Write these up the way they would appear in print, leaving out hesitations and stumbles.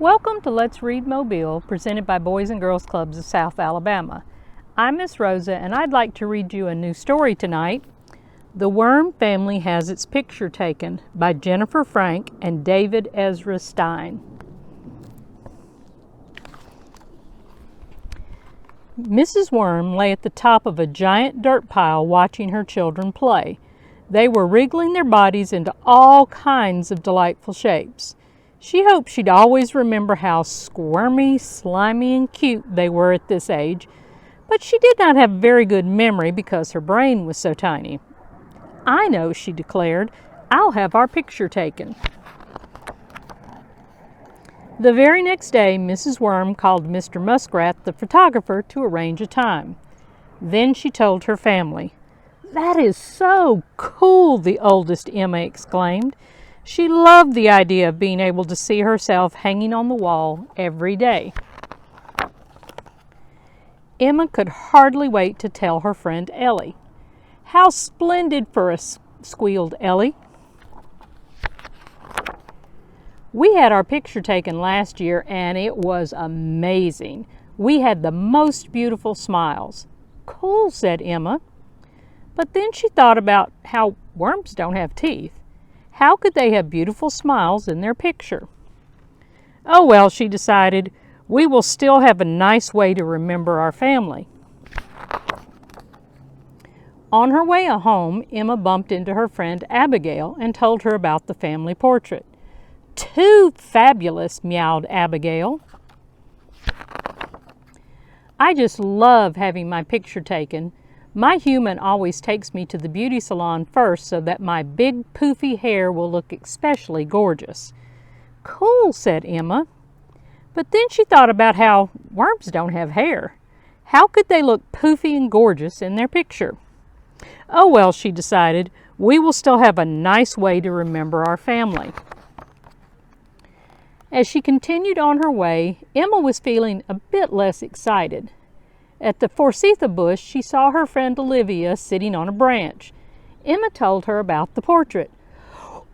Welcome to Let's Read Mobile, presented by Boys and Girls Clubs of South Alabama. I'm Miss Rosa, and I'd like to read you a new story tonight. The Worm Family Has Its Picture Taken by Jennifer Frank and David Ezra Stein. Mrs. Worm lay at the top of a giant dirt pile watching her children play. They were wriggling their bodies into all kinds of delightful shapes. She hoped she'd always remember how squirmy, slimy, and cute they were at this age, but she did not have very good memory because her brain was so tiny. "I know," she declared. "I'll have our picture taken." The very next day, Mrs. Worm called Mr. Muskrat, the photographer, to arrange a time. Then she told her family. "That is so cool," the oldest Emma exclaimed. She loved the idea of being able to see herself hanging on the wall every day. Emma could hardly wait to tell her friend Ellie. "How splendid for us," squealed Ellie. "We had our picture taken last year and it was amazing. We had the most beautiful smiles." "Cool," said Emma. But then she thought about how worms don't have teeth. How could they have beautiful smiles in their picture? "Oh well," she decided, "we will still have a nice way to remember our family." On her way home, Emma bumped into her friend Abigail and told her about the family portrait. "Too fabulous," meowed Abigail. "I just love having my picture taken. My human always takes me to the beauty salon first so that my big poofy hair will look especially gorgeous." "Cool," said Emma. But then she thought about how worms don't have hair. How could they look poofy and gorgeous in their picture? "Oh well," she decided, "we will still have a nice way to remember our family." As she continued on her way, Emma was feeling a bit less excited. At the forsythia bush, she saw her friend Olivia sitting on a branch. Emma told her about the portrait.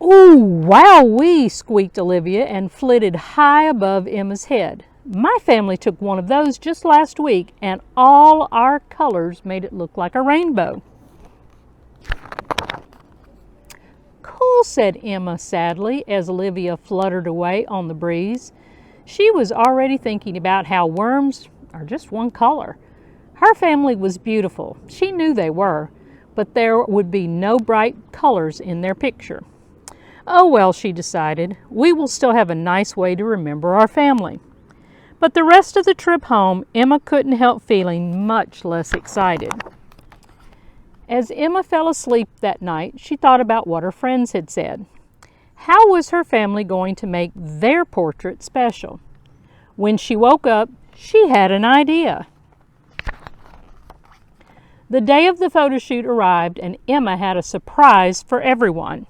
"Ooh, wowee!" squeaked Olivia and flitted high above Emma's head. "My family took one of those just last week, and all our colors made it look like a rainbow." "Cool," said Emma sadly as Olivia fluttered away on the breeze. She was already thinking about how worms are just one color. Her family was beautiful. She knew they were, but there would be no bright colors in their picture. "Oh well," she decided, "we will still have a nice way to remember our family." But the rest of the trip home, Emma couldn't help feeling much less excited. As Emma fell asleep that night, she thought about what her friends had said. How was her family going to make their portrait special? When she woke up, she had an idea. The day of the photo shoot arrived, and Emma had a surprise for everyone.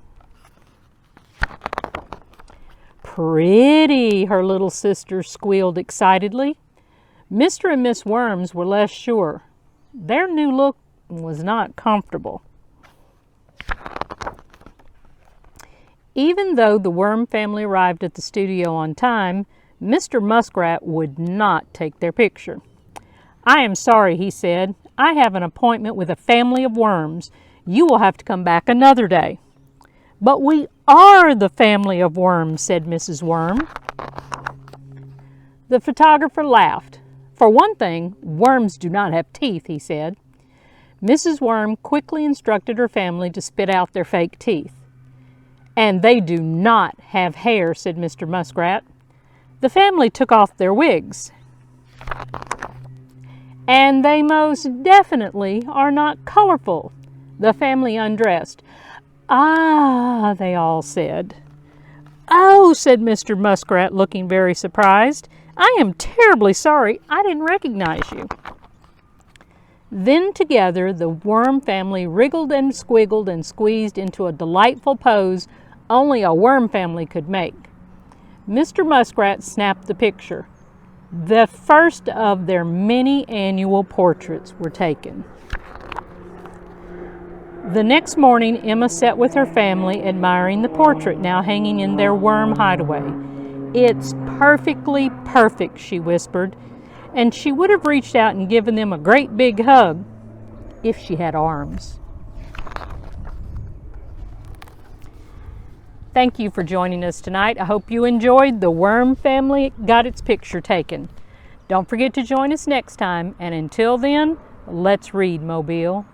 "Pretty," her little sister squealed excitedly. Mr. and Miss Worms were less sure. Their new look was not comfortable. Even though the Worm family arrived at the studio on time, Mr. Muskrat would not take their picture. "I am sorry," he said. "I have an appointment with a family of worms. You will have to come back another day." "But we are the family of worms," said Mrs. Worm. The photographer laughed. "For one thing, worms do not have teeth," he said. Mrs. Worm quickly instructed her family to spit out their fake teeth. "And they do not have hair," said Mr. Muskrat. The family took off their wigs. "And they most definitely are not colorful." The family undressed. "Ah," they all said. "Oh," said Mr. Muskrat, looking very surprised. "I am terribly sorry. I didn't recognize you." Then together the worm family wriggled and squiggled and squeezed into a delightful pose only a worm family could make. Mr. Muskrat snapped the picture. The first of their many annual portraits were taken. The next morning, Emma sat with her family admiring the portrait now hanging in their worm hideaway. "It's perfectly perfect," she whispered, and she would have reached out and given them a great big hug if she had arms. Thank you for joining us tonight. I hope you enjoyed The Worm Family Got Its Picture Taken. Don't forget to join us next time, and until then, let's read, Mobile.